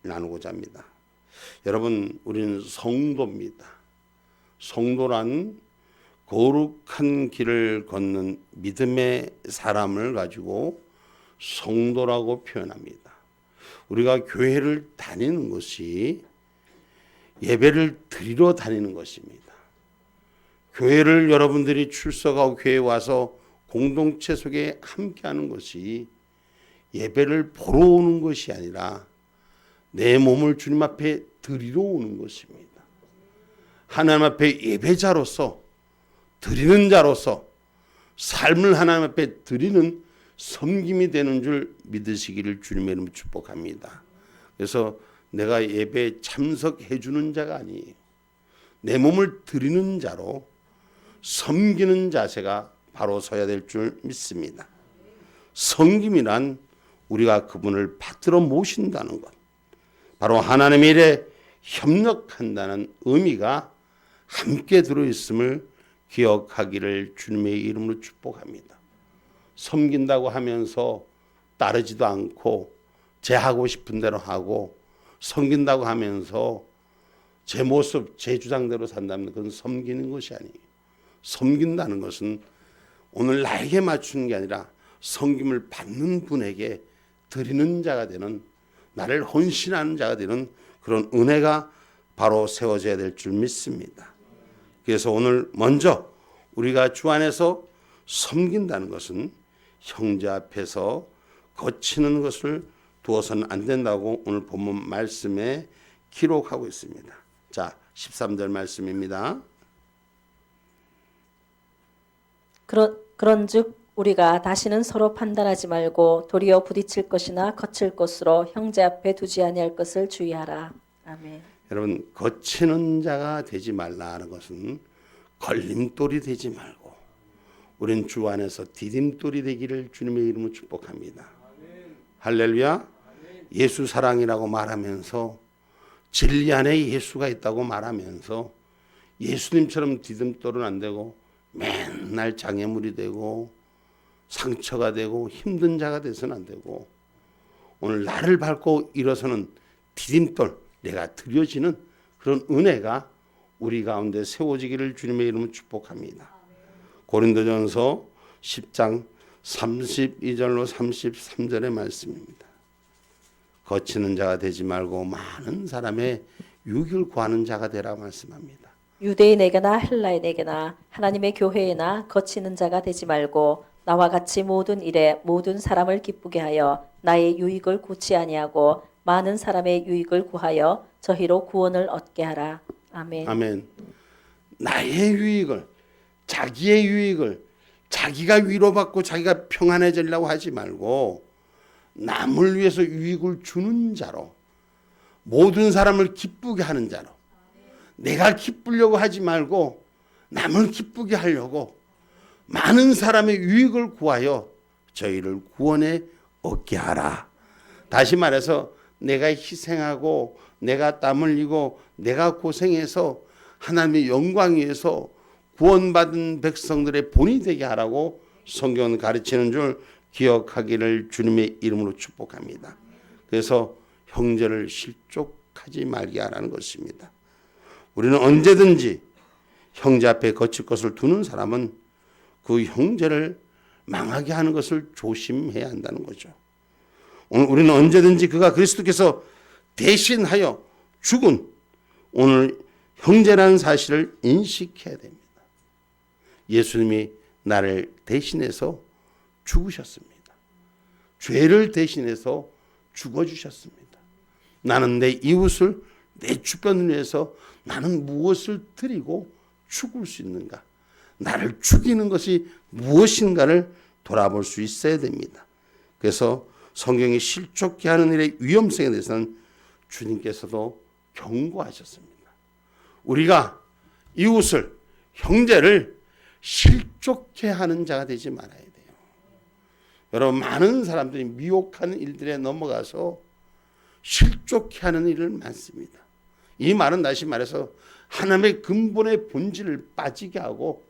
나누고자 합니다. 여러분, 우리는 성도입니다. 성도란 거룩한 길을 걷는 믿음의 사람을 가지고 성도라고 표현합니다. 우리가 교회를 다니는 것이 예배를 드리러 다니는 것입니다. 교회를 여러분들이 출석하고 교회에 와서 공동체 속에 함께하는 것이 예배를 보러 오는 것이 아니라 내 몸을 주님 앞에 드리러 오는 것입니다. 하나님 앞에 예배자로서, 드리는 자로서 삶을 하나님 앞에 드리는 섬김이 되는 줄 믿으시기를 주님의 이름으로 축복합니다. 그래서 내가 예배에 참석해 주는 자가 아니에요. 내 몸을 드리는 자로 섬기는 자세가 바로 서야 될 줄 믿습니다. 섬김이란 우리가 그분을 받들어 모신다는 것, 바로 하나님의 일에 협력한다는 의미가 함께 들어있음을 기억하기를 주님의 이름으로 축복합니다. 섬긴다고 하면서 따르지도 않고 제 하고 싶은 대로 하고, 섬긴다고 하면서 제 모습, 제 주장대로 산다면 그건 섬기는 것이 아니에요. 섬긴다는 것은 오늘 나에게 맞추는 게 아니라 섬김을 받는 분에게 드리는 자가 되는, 나를 헌신하는 자가 되는 그런 은혜가 바로 세워져야 될 줄 믿습니다. 그래서 오늘 먼저 우리가 주 안에서 섬긴다는 것은 형제 앞에서 거치는 것을 두어서는 안 된다고 오늘 본문 말씀에 기록하고 있습니다. 자, 13절 말씀입니다. 그런즉 우리가 다시는 서로 판단하지 말고 도리어 부딪힐 것이나 거칠 것으로 형제 앞에 두지 아니할 것을 주의하라. 아멘. 여러분, 거치는 자가 되지 말라는 것은 걸림돌이 되지 말고 우린 주 안에서 디딤돌이 되기를 주님의 이름으로 축복합니다. 할렐루야. 예수 사랑이라고 말하면서, 진리 안에 예수가 있다고 말하면서 예수님처럼 디딤돌은 안 되고 맨날 장애물이 되고 상처가 되고 힘든 자가 돼서는 안 되고, 오늘 나를 밟고 일어서는 디딤돌, 내가 드려지는 그런 은혜가 우리 가운데 세워지기를 주님의 이름으로 축복합니다. 고린도전서 10장 32절로 33절의 말씀입니다. 거치는 자가 되지 말고 많은 사람의 유익을 구하는 자가 되라 말씀합니다. 유대인에게나 헬라인에게나 하나님의 교회에나 거치는 자가 되지 말고 나와 같이 모든 일에 모든 사람을 기쁘게 하여 나의 유익을 구치 아니하고 많은 사람의 유익을 구하여 저희로 구원을 얻게 하라. 아멘. 아멘. 나의 유익을, 자기의 유익을, 자기가 위로받고 자기가 평안해지려고 하지 말고 남을 위해서 유익을 주는 자로, 모든 사람을 기쁘게 하는 자로, 내가 기쁘려고 하지 말고 남을 기쁘게 하려고 많은 사람의 유익을 구하여 저희를 구원에 얻게 하라. 다시 말해서 내가 희생하고 내가 땀 흘리고 내가 고생해서 하나님의 영광 위해서 구원받은 백성들의 본이 되게 하라고 성경은 가르치는 줄 기억하기를 주님의 이름으로 축복합니다. 그래서 형제를 실족하지 말게 하라는 것입니다. 우리는 언제든지 형제 앞에 거칠 것을 두는 사람은 그 형제를 망하게 하는 것을 조심해야 한다는 거죠. 오늘 우리는 언제든지 그가 그리스도께서 대신하여 죽은 오늘 형제라는 사실을 인식해야 됩니다. 예수님이 나를 대신해서 죽으셨습니다. 죄를 대신해서 죽어주셨습니다. 나는 내 이웃을, 내 주변을 위해서 나는 무엇을 드리고 죽을 수 있는가? 나를 죽이는 것이 무엇인가를 돌아볼 수 있어야 됩니다. 그래서 성경이 실족케 하는 일의 위험성에 대해서는 주님께서도 경고하셨습니다. 우리가 이웃을, 형제를 실족케 하는 자가 되지 말아야 돼요. 여러분, 많은 사람들이 미혹하는 일들에 넘어가서 실족케 하는 일을 많습니다. 이 말은 다시 말해서 하나님의 근본의 본질을 빠지게 하고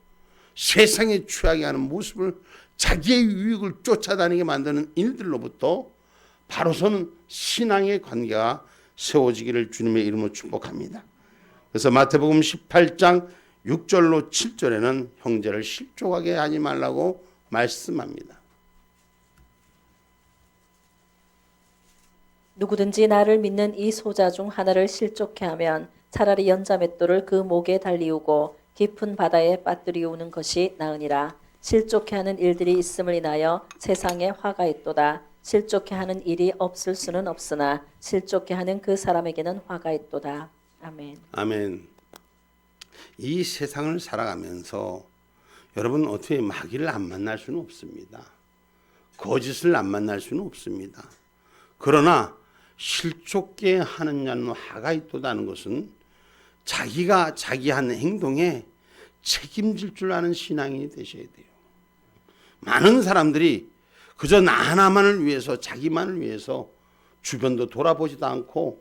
세상에 취하게 하는 모습을, 자기의 유익을 쫓아다니게 만드는 일들로부터 바로서는 신앙의 관계가 세워지기를 주님의 이름으로 축복합니다. 그래서 마태복음 18장 6절로 7절에는 형제를 실족하게 하지 말라고 말씀합니다. 누구든지 나를 믿는 이 소자 중 하나를 실족해 하면 차라리 연자맷돌을 그 목에 달리우고 깊은 바다에 빠뜨리우는 것이 나으니라. 실족해 하는 일들이 있음을 인하여 세상에 화가 있도다. 실족해 하는 일이 없을 수는 없으나 실족해 하는 그 사람에게는 화가 있도다. 아멘. 아멘. 이 세상을 살아가면서 여러분 어떻게 마귀를 안 만날 수는 없습니다. 거짓을 안 만날 수는 없습니다. 그러나 실족게 하는 자는 화가 있도다는 것은 자기가 자기 한 행동에 책임질 줄 아는 신앙인이 되셔야 돼요. 많은 사람들이 그저 나 하나만을 위해서 자기만을 위해서 주변도 돌아보지도 않고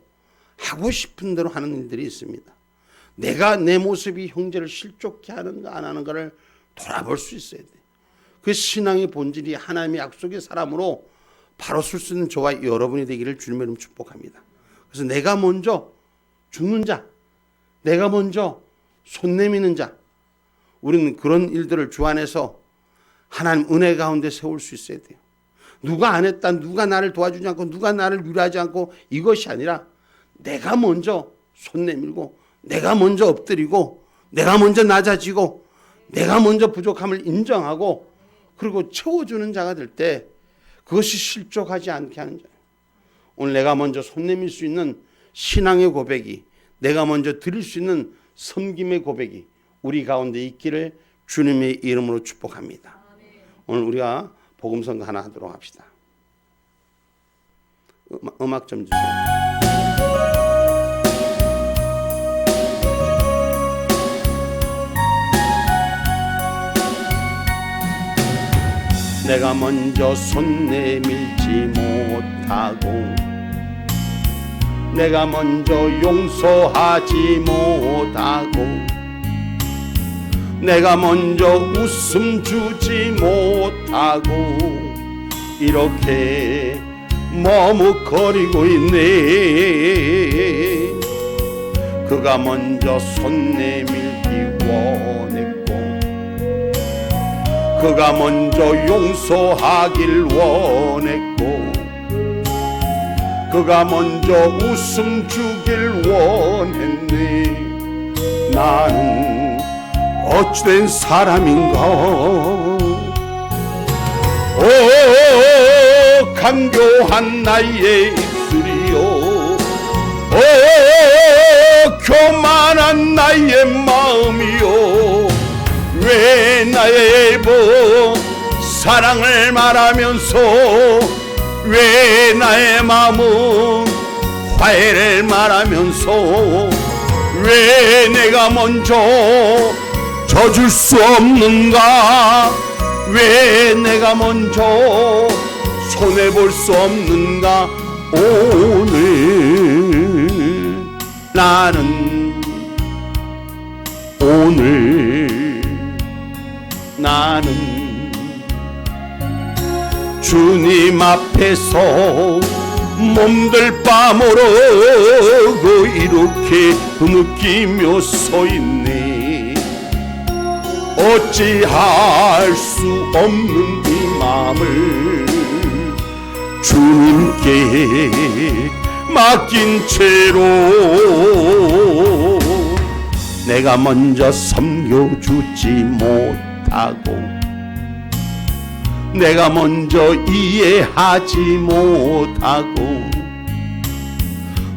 하고 싶은 대로 하는 일들이 있습니다. 내가 내 모습이 형제를 실족케 하는가 안 하는가를 돌아볼 수 있어야 돼요. 그 신앙의 본질이 하나님의 약속의 사람으로 바로 쓸 수 있는 저와 여러분이 되기를 주님의 이름으로 축복합니다. 그래서 내가 먼저 죽는 자, 내가 먼저 손 내미는 자, 우리는 그런 일들을 주 안에서 하나님 은혜 가운데 세울 수 있어야 돼요. 누가 안 했다, 누가 나를 도와주지 않고 누가 나를 위로하지 않고 이것이 아니라 내가 먼저 손 내밀고 내가 먼저 엎드리고 내가 먼저 낮아지고 내가 먼저 부족함을 인정하고 그리고 채워주는 자가 될 때 그것이 실족하지 않게 하는 자예요. 오늘 내가 먼저 손 내밀 수 있는 신앙의 고백이, 내가 먼저 드릴 수 있는 섬김의 고백이 우리 가운데 있기를 주님의 이름으로 축복합니다. 오늘 우리가 복음성가 하나 하도록 합시다. 음악 좀 주세요. 내가 먼저 손 내밀지 못하고 내가 먼저 용서하지 못하고 내가 먼저 웃음 주지 못하고 이렇게 머뭇거리고 있네. 그가 먼저 손 내밀기 원했고 그가 먼저 용서하길 원했고 그가 먼저 웃음 주길 원했네. 나는 어찌된 사람인가. 오 간교한 나의 입술이요, 오 교만한 나의 마음이요, 왜 나의 일부 사랑을 말하면서 왜 나의 마음은 화해를 말하면서 왜 내가 먼저 져줄 수 없는가, 왜 내가 먼저 손해볼 수 없는가. 오늘 나는 주님 앞에서 몸들 빠모르고 이렇게 느끼며 서 있네. 어찌할 수 없는 이 마음을 주님께 맡긴 채로 내가 먼저 섬겨주지 못하고 내가 먼저 이해하지 못하고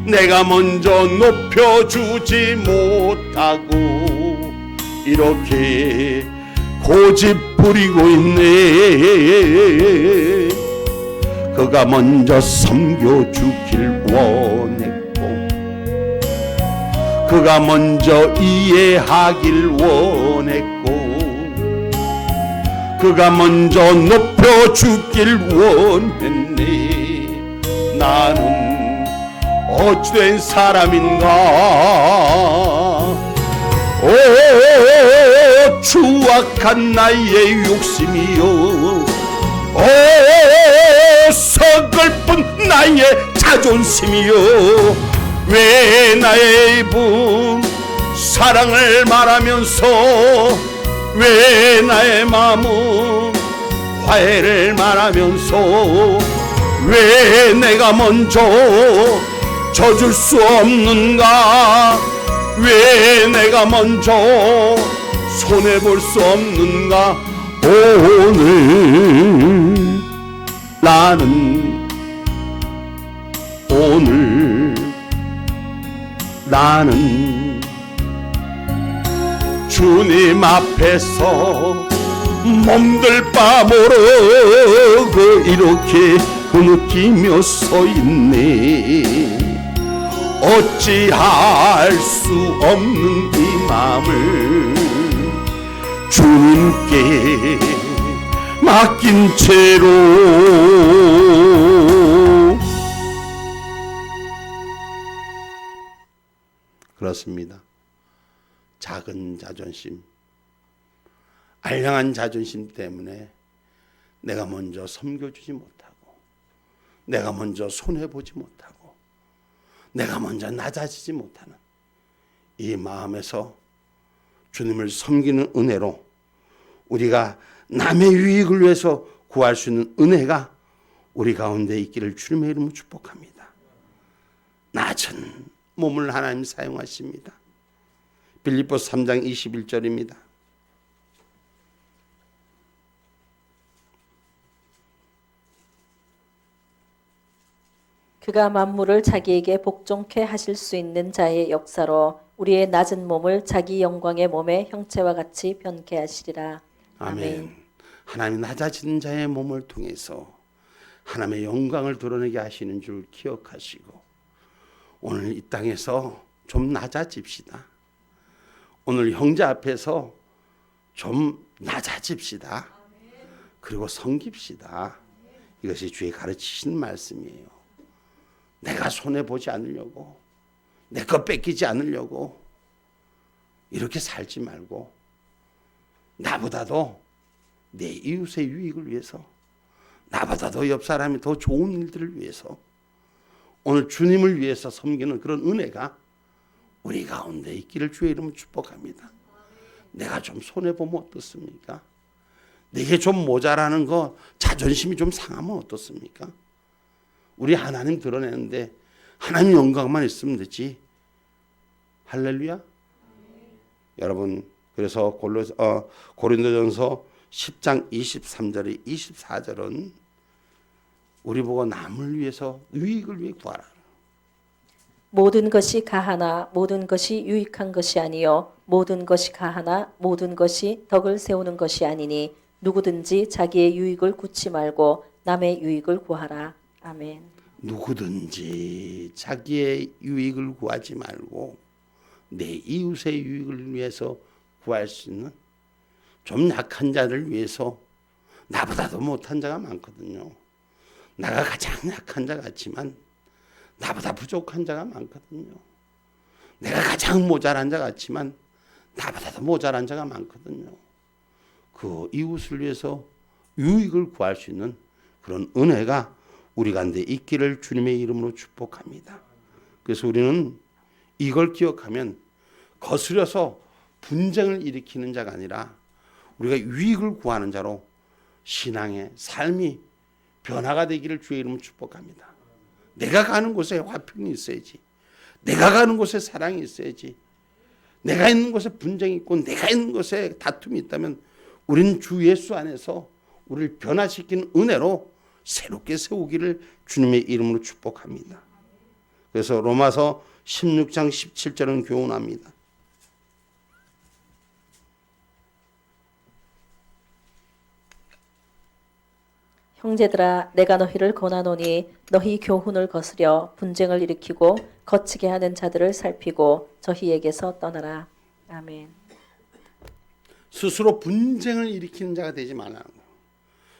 내가 먼저 높여주지 못하고 이렇게 고집 부리고 있네. 그가 먼저 섬겨주길 원했고 그가 먼저 이해하길 원했고 그가 먼저 높여주길 원했네. 나는 어찌된 사람인가. 오 추악한 나의 욕심이요, 오 서글픈 나의 자존심이여, 왜 나의 입은 사랑을 말하면서 왜 나의 마음은 화해를 말하면서 왜 내가 먼저 져줄 수 없는가, 왜 내가 먼저 손해볼 수 없는가. 오늘 나는 주님 앞에서 몸둘 바 모르고 이렇게 흐느끼며 서 있네. 어찌할 수 없는 이 마음을 주님께 맡긴 채로 그렇습니다. 작은 자존심, 알량한 자존심 때문에 내가 먼저 섬겨주지 못하고, 내가 먼저 손해보지 못하고, 내가 먼저 낮아지지 못하는 이 마음에서 주님을 섬기는 은혜로 우리가 남의 유익을 위해서 구할 수 있는 은혜가 우리 가운데 있기를 주님의 이름으로 축복합니다. 낮은 몸을 하나님 사용하십니다. 빌립보서 3장 21절입니다. 그가 만물을 자기에게 복종케 하실 수 있는 자의 역사로 우리의 낮은 몸을 자기 영광의 몸의 형체와 같이 변케 하시리라. 아멘. 하나님 낮아진 자의 몸을 통해서 하나님의 영광을 드러내게 하시는 줄 기억하시고, 오늘 이 땅에서 좀 낮아집시다. 오늘 형제 앞에서 좀 낮아집시다. 그리고 섬깁시다. 이것이 주의 가르치신 말씀이에요. 내가 손해보지 않으려고, 내 것 뺏기지 않으려고 이렇게 살지 말고, 나보다도 내 이웃의 유익을 위해서, 나보다도 옆 사람이 더 좋은 일들을 위해서, 오늘 주님을 위해서 섬기는 그런 은혜가 우리 가운데 있기를 주의 이름으로 축복합니다. 내가 좀 손해보면 어떻습니까? 내게 좀 모자라는 거, 자존심이 좀 상하면 어떻습니까? 우리 하나님 드러내는데 하나님 영광만 있으면 되지. 할렐루야. 여러분, 그래서 고린도전서 10장 23절에 24절은 우리 보고 남을 위해서, 유익을 위해 구하라. 모든 것이 가하나 모든 것이 유익한 것이 아니요 모든 것이 가하나 모든 것이 덕을 세우는 것이 아니니 누구든지 자기의 유익을 구치 말고 남의 유익을 구하라. 아멘. 누구든지 자기의 유익을 구하지 말고 내 이웃의 유익을 위해서 구할 수 있는, 좀 약한 자를 위해서, 나보다도 못한 자가 많거든요. 내가 가장 약한 자 같지만 나보다 부족한 자가 많거든요. 내가 가장 모자란 자 같지만 나보다도 모자란 자가 많거든요. 그 이웃을 위해서 유익을 구할 수 있는 그런 은혜가 우리 가운데 있기를 주님의 이름으로 축복합니다. 그래서 우리는 이걸 기억하면 거스려서 분쟁을 일으키는 자가 아니라 우리가 유익을 구하는 자로 신앙의 삶이 변화가 되기를 주의 이름으로 축복합니다. 내가 가는 곳에 화평이 있어야지. 내가 가는 곳에 사랑이 있어야지. 내가 있는 곳에 분쟁이 있고 내가 있는 곳에 다툼이 있다면 우리는 주 예수 안에서 우리를 변화시키는 은혜로 새롭게 세우기를 주님의 이름으로 축복합니다. 그래서 로마서 16장 17절은 교훈합니다. 형제들아 내가 너희를 권하노니 너희 교훈을 거스려 분쟁을 일으키고 거치게 하는 자들을 살피고 저희에게서 떠나라. 아멘. 스스로 분쟁을 일으키는 자가 되지 말라는 거예요.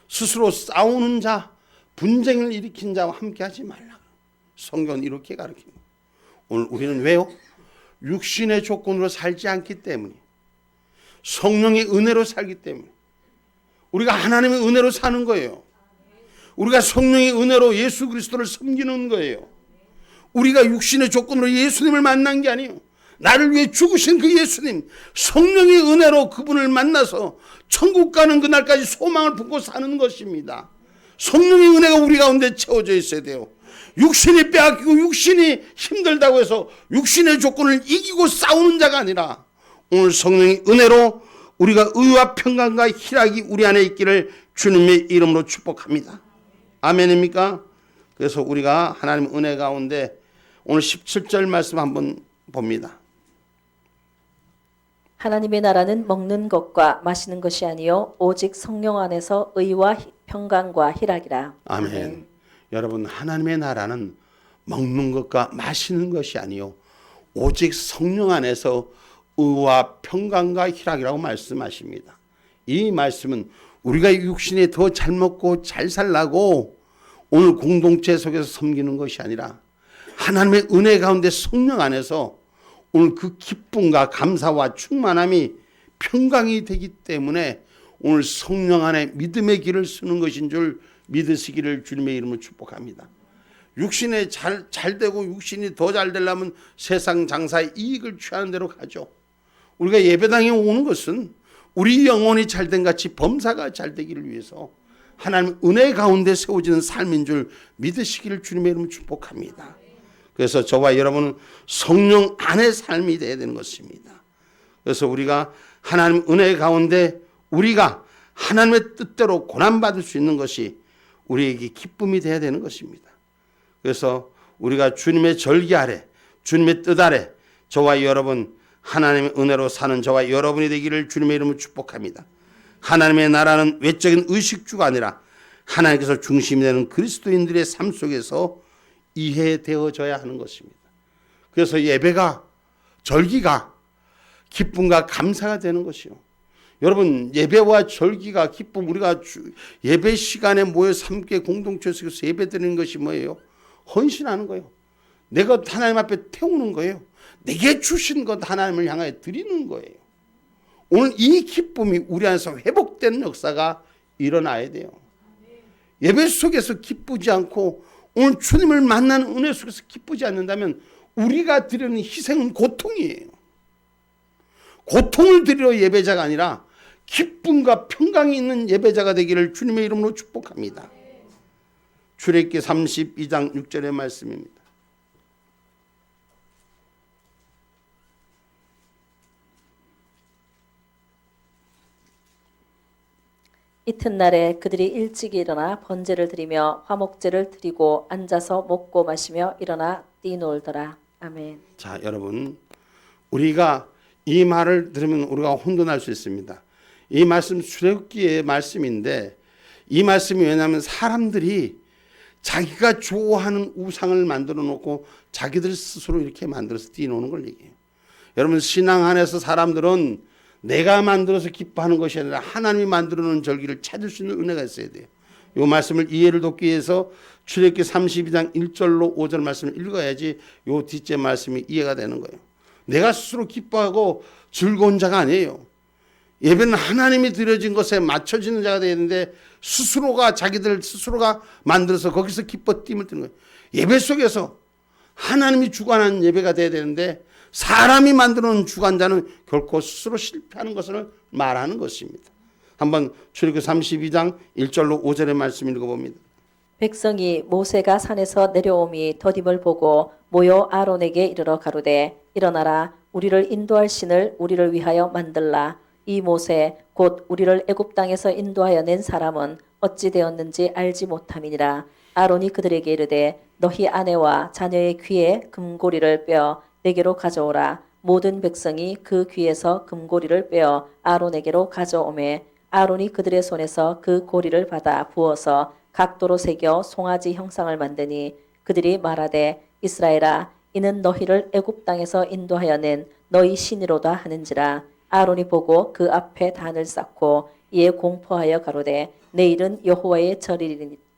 스스로 싸우는 자, 분쟁을 일으키는 자와 함께하지 말라. 성경은 이렇게 가르칩니다. 오늘 우리는 왜요? 육신의 조건으로 살지 않기 때문에, 성령의 은혜로 살기 때문에, 우리가 하나님의 은혜로 사는 거예요. 우리가 성령의 은혜로 예수 그리스도를 섬기는 거예요. 우리가 육신의 조건으로 예수님을 만난 게 아니에요. 나를 위해 죽으신 그 예수님, 성령의 은혜로 그분을 만나서 천국 가는 그날까지 소망을 품고 사는 것입니다. 성령의 은혜가 우리 가운데 채워져 있어야 돼요. 육신이 빼앗기고 육신이 힘들다고 해서 육신의 조건을 이기고 싸우는 자가 아니라 오늘 성령의 은혜로 우리가 의와 평강과 희락이 우리 안에 있기를 주님의 이름으로 축복합니다. 아멘입니까? 그래서 우리가 하나님 은혜 가운데 오늘 17절 말씀 한번 봅니다. 하나님의 나라는 먹는 것과 마시는 것이 아니요 오직 성령 안에서 의와 평강과 희락이라. 아멘. 여러분, 하나님의 나라는 먹는 것과 마시는 것이 아니요 오직 성령 안에서 의와 평강과 희락이라고 말씀하십니다. 이 말씀은 우리가 육신에 더 잘 먹고 잘 살라고 오늘 공동체 속에서 섬기는 것이 아니라 하나님의 은혜 가운데 성령 안에서 오늘 그 기쁨과 감사와 충만함이 평강이 되기 때문에 오늘 성령 안에 믿음의 길을 쓰는 것인 줄 믿으시기를 주님의 이름으로 축복합니다. 육신에 잘 되고 육신이 더 잘 되려면 세상 장사의 이익을 취하는 대로 가죠. 우리가 예배당에 오는 것은 우리 영혼이 잘된 같이 범사가 잘 되기를 위해서 하나님 은혜 가운데 세워지는 삶인 줄 믿으시기를 주님의 이름으로 축복합니다. 그래서 저와 여러분은 성령 안의 삶이 되어야 되는 것입니다. 그래서 우리가 하나님 은혜 가운데 우리가 하나님의 뜻대로 고난받을 수 있는 것이 우리에게 기쁨이 되어야 되는 것입니다. 그래서 우리가 주님의 절기 아래, 주님의 뜻 아래 저와 여러분 하나님의 은혜로 사는 저와 여러분이 되기를 주님의 이름으로 축복합니다. 하나님의 나라는 외적인 의식주가 아니라 하나님께서 중심이 되는 그리스도인들의 삶 속에서 이해되어져야 하는 것입니다. 그래서 예배가, 절기가 기쁨과 감사가 되는 것이요. 여러분, 예배와 절기가 기쁨, 우리가 예배 시간에 모여서 함께 공동체 속에서 예배 드리는 것이 뭐예요? 헌신하는 거예요. 내 것 하나님 앞에 태우는 거예요. 내게 주신 것 하나님을 향하여 드리는 거예요. 오늘 이 기쁨이 우리 안에서 회복되는 역사가 일어나야 돼요. 예배 속에서 기쁘지 않고 오늘 주님을 만나는 은혜 속에서 기쁘지 않는다면 우리가 드리는 희생은 고통이에요. 고통을 드리러 예배자가 아니라 기쁨과 평강이 있는 예배자가 되기를 주님의 이름으로 축복합니다. 출애굽기 32장 6절의 말씀입니다. 이튿날에 그들이 일찍 일어나 번제를 드리며 화목제를 드리고 앉아서 먹고 마시며 일어나 뛰놀더라. 아멘. 자, 여러분, 우리가 이 말을 들으면 우리가 혼돈할 수 있습니다. 이 말씀 출애굽기의 말씀인데 이 말씀이 왜냐하면 사람들이 자기가 좋아하는 우상을 만들어 놓고 자기들 스스로 이렇게 만들어서 뛰노는 걸 얘기해요. 여러분, 신앙 안에서 사람들은 내가 만들어서 기뻐하는 것이 아니라 하나님이 만들어 놓은 절기를 찾을 수 있는 은혜가 있어야 돼요. 이 말씀을 이해를 돕기 위해서 출애굽기 32장 1절로 5절 말씀을 읽어야지 이 뒷째 말씀이 이해가 되는 거예요. 내가 스스로 기뻐하고 즐거운 자가 아니에요. 예배는 하나님이 드려진 것에 맞춰지는 자가 되야 되는데 스스로가 자기들 스스로가 만들어서 거기서 기뻐 띠을 뜨는 거예요. 예배 속에서 하나님이 주관하는 예배가 돼야 되는데 사람이 만들어 놓은 주관자는 결코 스스로 실패하는 것을 말하는 것입니다. 한번 출애굽기 32장 1절로 5절의 말씀 읽어봅니다. 백성이 모세가 산에서 내려옴이 더딤을 보고 모여 아론에게 이르러 가로되 일어나라 우리를 인도할 신을 우리를 위하여 만들라. 이 모세 곧 우리를 애굽 땅에서 인도하여 낸 사람은 어찌 되었는지 알지 못함이니라. 아론이 그들에게 이르되 너희 아내와 자녀의 귀에 금고리를 빼어 내게로 가져오라. 모든 백성이 그 귀에서 금고리를 빼어 아론에게로 가져오매 아론이 그들의 손에서 그 고리를 받아 부어서 각도로 새겨 송아지 형상을 만드니 그들이 말하되 이스라엘아 이는 너희를 애굽 땅에서 인도하여 낸 너희 신이로다 하는지라. 아론이 보고 그 앞에 단을 쌓고 이에 공포하여 가로되 내일은 여호와의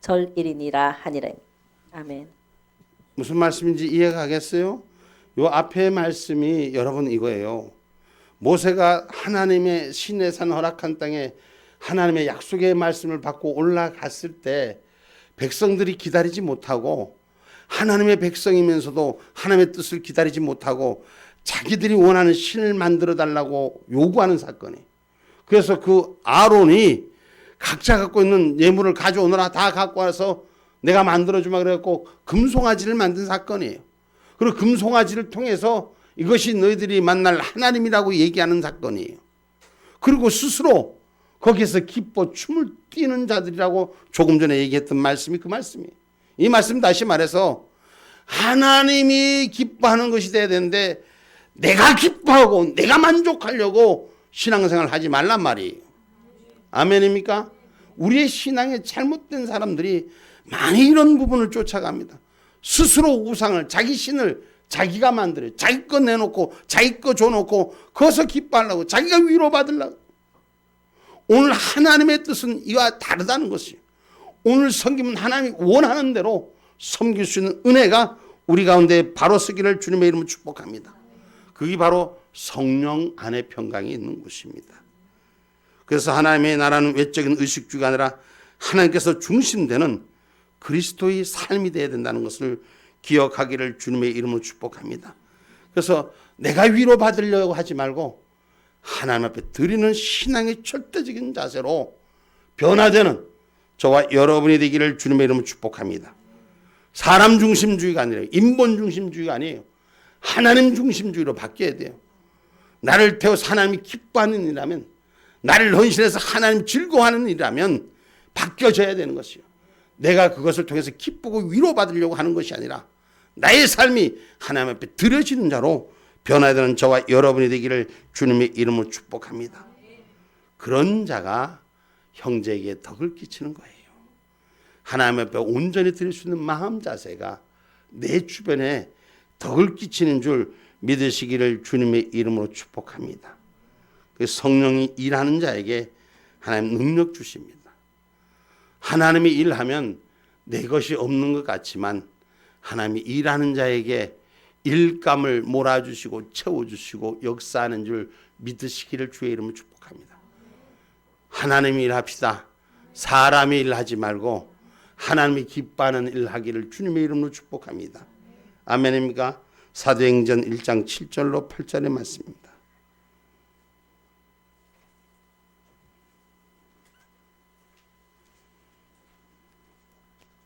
절일이니라 하니라. 아멘. 무슨 말씀인지 이해가 가겠어요? 요 앞에 말씀이 여러분 이거예요. 모세가 하나님의 시내산 허락한 땅에 하나님의 약속의 말씀을 받고 올라갔을 때 백성들이 기다리지 못하고 하나님의 백성이면서도 하나님의 뜻을 기다리지 못하고 자기들이 원하는 신을 만들어 달라고 요구하는 사건이에요. 그래서 그 아론이 각자 갖고 있는 예물을 가져오너라, 다 갖고 와서 내가 만들어주마 그래갖고 금송아지를 만든 사건이에요. 그리고 금송아지를 통해서 이것이 너희들이 만날 하나님이라고 얘기하는 사건이에요. 그리고 스스로 거기에서 기뻐 춤을 뛰는 자들이라고 조금 전에 얘기했던 말씀이 그 말씀이에요. 이 말씀 다시 말해서 하나님이 기뻐하는 것이 돼야 되는데 내가 기뻐하고 내가 만족하려고 신앙생활을 하지 말란 말이에요. 아멘입니까? 우리의 신앙에 잘못된 사람들이 많이 이런 부분을 쫓아갑니다. 스스로 우상을, 자기 신을 자기가 만들어요. 자기 거 내놓고 자기 거 줘놓고 거기서 기뻐하려고, 자기가 위로받으려고. 오늘 하나님의 뜻은 이와 다르다는 것이에요. 오늘 섬기면 하나님이 원하는 대로 섬길 수 있는 은혜가 우리 가운데 바로 서기를 주님의 이름으로 축복합니다. 그게 바로 성령 안에 평강이 있는 곳입니다. 그래서 하나님의 나라는 외적인 의식주가 아니라 하나님께서 중심되는 그리스도의 삶이 되어야 된다는 것을 기억하기를 주님의 이름으로 축복합니다. 그래서 내가 위로받으려고 하지 말고 하나님 앞에 드리는 신앙의 절대적인 자세로 변화되는 저와 여러분이 되기를 주님의 이름으로 축복합니다. 사람 중심주의가 아니라 인본 중심주의가 아니에요. 하나님 중심주의로 바뀌어야 돼요. 나를 태워서 하나님이 기뻐하는 일이라면, 나를 헌신해서 하나님 즐거워하는 일이라면 바뀌어져야 되는 것이요. 내가 그것을 통해서 기쁘고 위로받으려고 하는 것이 아니라 나의 삶이 하나님 앞에 드려지는 자로 변화되는 저와 여러분이 되기를 주님의 이름으로 축복합니다. 그런 자가 형제에게 덕을 끼치는 거예요. 하나님 앞에 온전히 드릴 수 있는 마음 자세가 내 주변에 덕을 끼치는 줄 믿으시기를 주님의 이름으로 축복합니다. 성령이 일하는 자에게 하나님 능력 주십니다. 하나님이 일하면 내 것이 없는 것 같지만 하나님이 일하는 자에게 일감을 몰아주시고 채워주시고 역사하는 줄 믿으시기를 주의 이름으로 축복합니다. 하나님이 일합시다. 사람이 일하지 말고 하나님이 기뻐하는 일하기를 주님의 이름으로 축복합니다. 아멘입니까? 사도행전 1장 7절로 8절의 말씀입니다.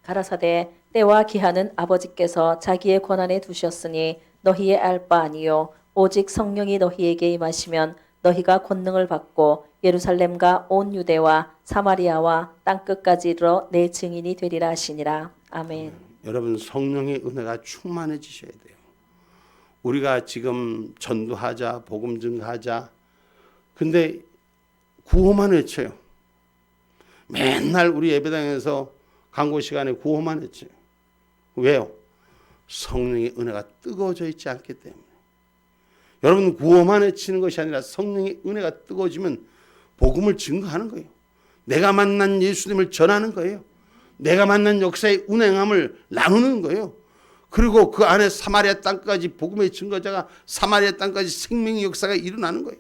가라사대 때와 기한은 아버지께서 자기의 권한에 두셨으니 너희의 알 바 아니요 오직 성령이 너희에게 임하시면 너희가 권능을 받고 예루살렘과 온 유대와 사마리아와 땅끝까지 이르러 내 증인이 되리라 하시니라. 아멘. 여러분, 성령의 은혜가 충만해지셔야 돼요. 우리가 지금 전도하자, 복음 증거하자, 근데 구호만 외쳐요. 맨날 우리 예배당에서 광고 시간에 구호만 외쳐요. 왜요? 성령의 은혜가 뜨거워져 있지 않기 때문에. 여러분, 구호만 외치는 것이 아니라 성령의 은혜가 뜨거워지면 복음을 증거하는 거예요. 내가 만난 예수님을 전하는 거예요. 내가 만난 역사의 운행함을 나누는 거예요. 그리고 그 안에 사마리아 땅까지 복음의 증거자가 사마리아 땅까지 생명의 역사가 일어나는 거예요.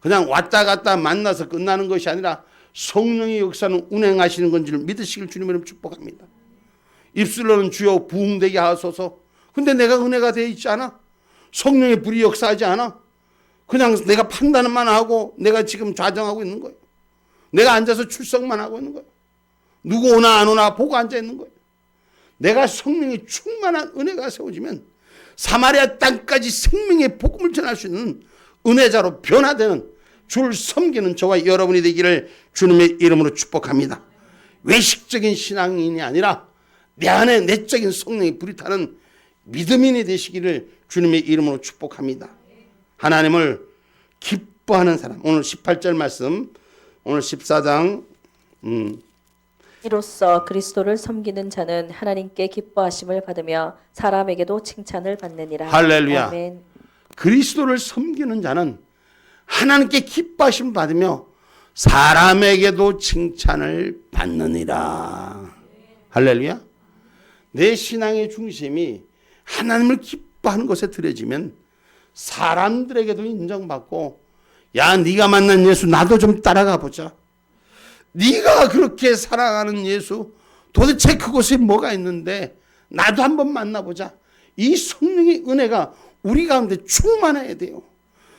그냥 왔다 갔다 만나서 끝나는 것이 아니라 성령의 역사는 운행하시는 건 줄 믿으시길 주님으로 축복합니다. 입술로는 주여 부흥되게 하소서. 근데 내가 은혜가 되어 있지 않아? 성령의 불이 역사하지 않아? 그냥 내가 판단만 하고 내가 지금 좌정하고 있는 거예요. 내가 앉아서 출석만 하고 있는 거예요. 누구 오나 안 오나 보고 앉아 있는 거예요. 내가 성령의 충만한 은혜가 세워지면 사마리아 땅까지 생명의 복음을 전할 수 있는 은혜자로 변화되는 주를 섬기는 저와 여러분이 되기를 주님의 이름으로 축복합니다. 외식적인 신앙인이 아니라 내 안에 내적인 성령의 불이 타는 믿음인이 되시기를 주님의 이름으로 축복합니다. 하나님을 기뻐하는 사람. 오늘 18절 말씀, 오늘 14장 이로써 그리스도를 섬기는 자는 하나님께 기뻐하심을 받으며 사람에게도 칭찬을 받느니라. 할렐루야. 아멘. 그리스도를 섬기는 자는 하나님께 기뻐하심을 받으며 사람에게도 칭찬을 받느니라. 할렐루야. 내 신앙의 중심이 하나님을 기뻐하는 것에 들여지면 사람들에게도 인정받고, 야, 네가 만난 예수 나도 좀 따라가 보자. 네가 그렇게 사랑하는 예수 도대체 그곳에 뭐가 있는데 나도 한번 만나보자. 이 성령의 은혜가 우리 가운데 충만해야 돼요.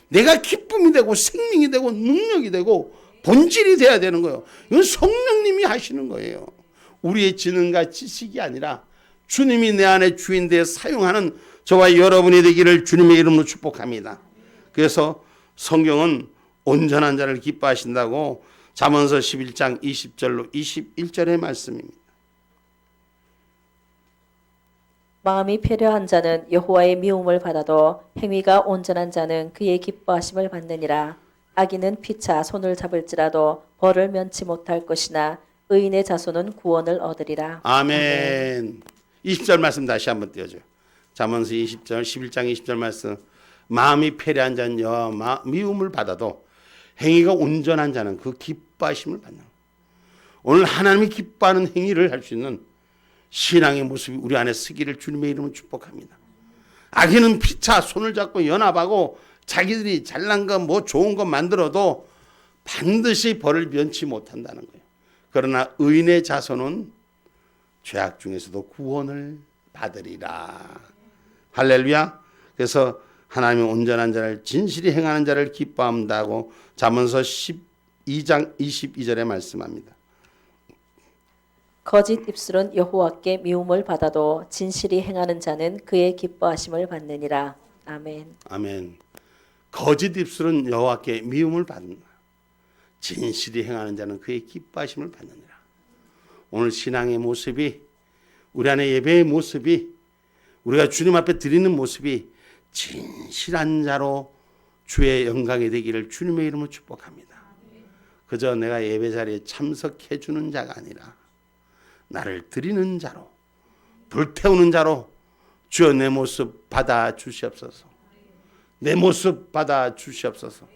내가 기쁨이 되고 생명이 되고 능력이 되고 본질이 돼야 되는 거예요. 이건 성령님이 하시는 거예요. 우리의 지능과 지식이 아니라 주님이 내 안에 주인 되어 사용하는 저와 여러분이 되기를 주님의 이름으로 축복합니다. 그래서 성경은 온전한 자를 기뻐하신다고 잠언서 11장 20절로 21절의 말씀입니다. 마음이 패려한 자는 여호와의 미움을 받아도 행위가 온전한 자는 그의 기뻐하심을 받느니라. 악인은 피차 손을 잡을지라도 벌을 면치 못할 것이나 의인의 자손은 구원을 얻으리라. 아멘. 20절 말씀 다시 한번 띄워줘요. 잠언서 20절 11장 20절 말씀. 마음이 패려한 자는 여호와 미움을 받아도 행위가 온전한 자는 그 기뻐하심을 받는 거예요. 오늘 하나님이 기뻐하는 행위를 할 수 있는 신앙의 모습이 우리 안에 서기를 주님의 이름으로 축복합니다. 악인은 피차 손을 잡고 연합하고 자기들이 잘난 거 뭐 좋은 거 만들어도 반드시 벌을 면치 못한다는 거예요. 그러나 의인의 자손은 죄악 중에서도 구원을 받으리라. 할렐루야. 그래서 하나님의 온전한 자를 진실히 행하는 자를 기뻐한다고 잠언서 12장 22절에 말씀합니다. 거짓 입술은 여호와께 미움을 받아도 진실이 행하는 자는 그의 기뻐하심을 받느니라. 아멘. 아멘. 거짓 입술은 여호와께 미움을 받는다. 진실이 행하는 자는 그의 기뻐하심을 받느니라. 오늘 신앙의 모습이, 우리 안에 예배의 모습이, 우리가 주님 앞에 드리는 모습이 진실한 자로 주의 영광이 되기를 주님의 이름으로 축복합니다. 그저 내가 예배 자리에 참석해 주는 자가 아니라 나를 드리는 자로, 불태우는 자로 주여 내 모습 받아 주시옵소서. 내 모습 받아 주시옵소서.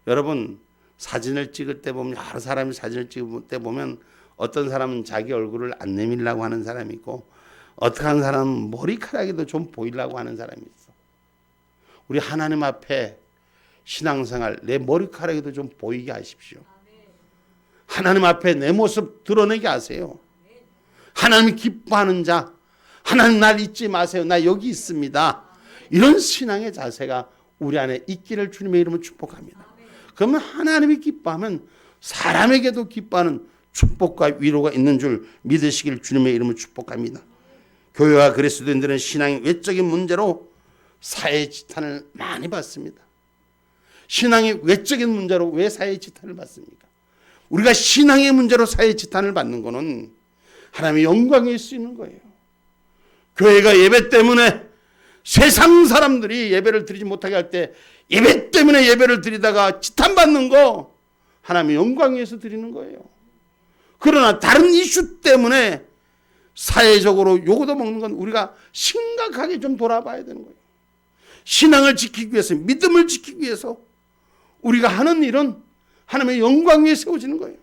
여러분, 사진을 찍을 때 보면, 여러 사람이 사진을 찍을 때 보면 어떤 사람은 자기 얼굴을 안 내밀려고 하는 사람이 있고, 어떻게 하는 사람은 머리카락에도 좀 보이려고 하는 사람이 있어. 우리 하나님 앞에 신앙생활, 내 머리카락에도 좀 보이게 하십시오. 하나님 앞에 내 모습 드러내게 하세요. 하나님이 기뻐하는 자, 하나님 날 잊지 마세요. 나 여기 있습니다. 이런 신앙의 자세가 우리 안에 있기를 주님의 이름으로 축복합니다. 그러면 하나님이 기뻐하면 사람에게도 기뻐하는 축복과 위로가 있는 줄 믿으시길 주님의 이름으로 축복합니다. 교회와 그리스도인들은 신앙의 외적인 문제로 사회의 지탄을 많이 받습니다. 신앙의 외적인 문제로 왜 사회의 지탄을 받습니까? 우리가 신앙의 문제로 사회의 지탄을 받는 것은 하나님의 영광일 수 있는 거예요. 교회가 예배 때문에 세상 사람들이 예배를 드리지 못하게 할 때 예배 때문에 예배를 드리다가 지탄받는 거 하나님의 영광 위해서 드리는 거예요. 그러나 다른 이슈 때문에 사회적으로 요거도 먹는 건 우리가 심각하게 좀 돌아봐야 되는 거예요. 신앙을 지키기 위해서, 믿음을 지키기 위해서 우리가 하는 일은 하나님의 영광 위에 세워지는 거예요.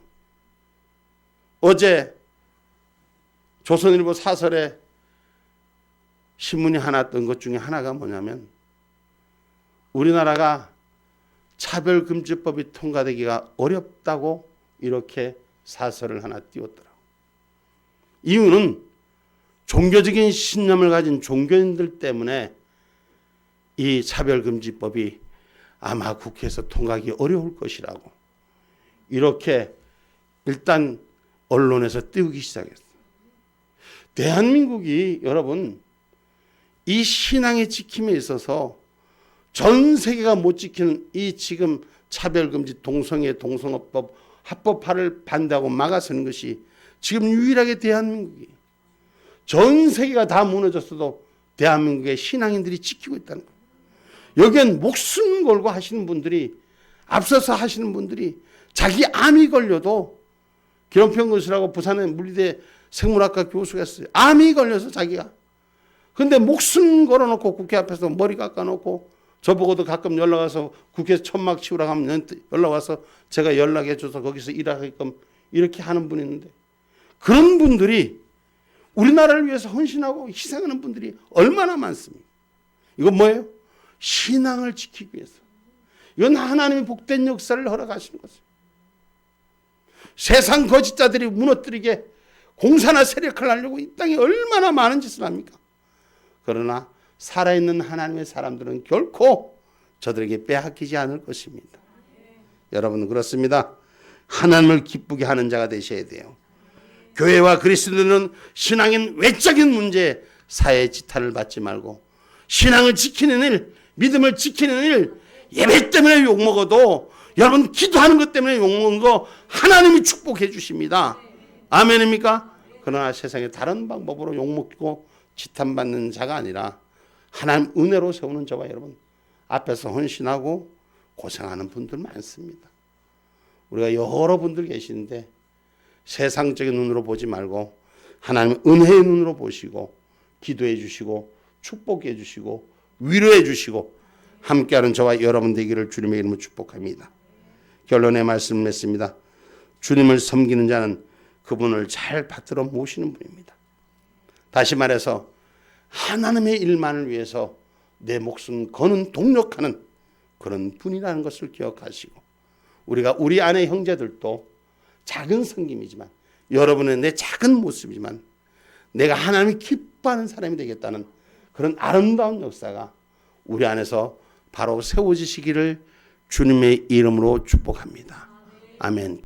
어제 조선일보 사설에 신문이 하나 뜬 것 중에 하나가 뭐냐면 우리나라가 차별금지법이 통과되기가 어렵다고 이렇게 사설을 하나 띄웠더라고요. 이유는 종교적인 신념을 가진 종교인들 때문에 이 차별금지법이 아마 국회에서 통과하기 어려울 것이라고 이렇게 일단 언론에서 띄우기 시작했어요. 대한민국이 여러분 이 신앙의 지킴에 있어서 전 세계가 못 지키는 이 지금 차별금지 동성애 동성애법 합법화를 반대하고 막아서는 것이 지금 유일하게 대한민국이 전 세계가 다 무너졌어도 대한민국의 신앙인들이 지키고 있다는 거예요. 여기엔 목숨 걸고 하시는 분들이 앞서서 하시는 분들이 자기 암이 걸려도 기ром평 교수라고 부산의 물리대 생물학과 교수가 있어요. 암이 걸려서 자기가 근데 목숨 걸어놓고 국회 앞에서 머리 깎아놓고 저보고도 가끔 연락 와서 국회에서 천막 치우라고 하면 연락 와서 제가 연락해 줘서 거기서 일하게끔 이렇게 하는 분이 있는데 그런 분들이 우리나라를 위해서 헌신하고 희생하는 분들이 얼마나 많습니까? 이건 뭐예요? 신앙을 지키기 위해서. 이건 하나님의 복된 역사를 허락하시는 거죠. 세상 거짓자들이 무너뜨리게 공사나 세력을 하려고 이 땅에 얼마나 많은 짓을 합니까? 그러나 살아있는 하나님의 사람들은 결코 저들에게 빼앗기지 않을 것입니다. 여러분 그렇습니다. 하나님을 기쁘게 하는 자가 되셔야 돼요. 교회와 그리스도인은 신앙인 외적인 문제 사회의 지탄을 받지 말고 신앙을 지키는 일, 믿음을 지키는 일, 예배 때문에 욕먹어도 여러분 기도하는 것 때문에 욕먹은 거 하나님이 축복해 주십니다. 아멘입니까? 그러나 세상에 다른 방법으로 욕먹고 지탄받는 자가 아니라 하나님 은혜로 세우는 저와 여러분 앞에서 헌신하고 고생하는 분들 많습니다. 우리가 여러분들 계시는데 세상적인 눈으로 보지 말고 하나님 은혜의 눈으로 보시고 기도해 주시고 축복해 주시고 위로해 주시고 함께하는 저와 여러분 되기를 주님의 이름으로 축복합니다. 결론의 말씀을 맺습니다. 주님을 섬기는 자는 그분을 잘 받들어 모시는 분입니다. 다시 말해서 하나님의 일만을 위해서 내 목숨 거는 동력하는 그런 분이라는 것을 기억하시고 우리가 우리 안의 형제들도 작은 섬김이지만 여러분의 내 작은 모습이지만 내가 하나님이 기뻐하는 사람이 되겠다는 그런 아름다운 역사가 우리 안에서 바로 세워지시기를 주님의 이름으로 축복합니다. 아멘.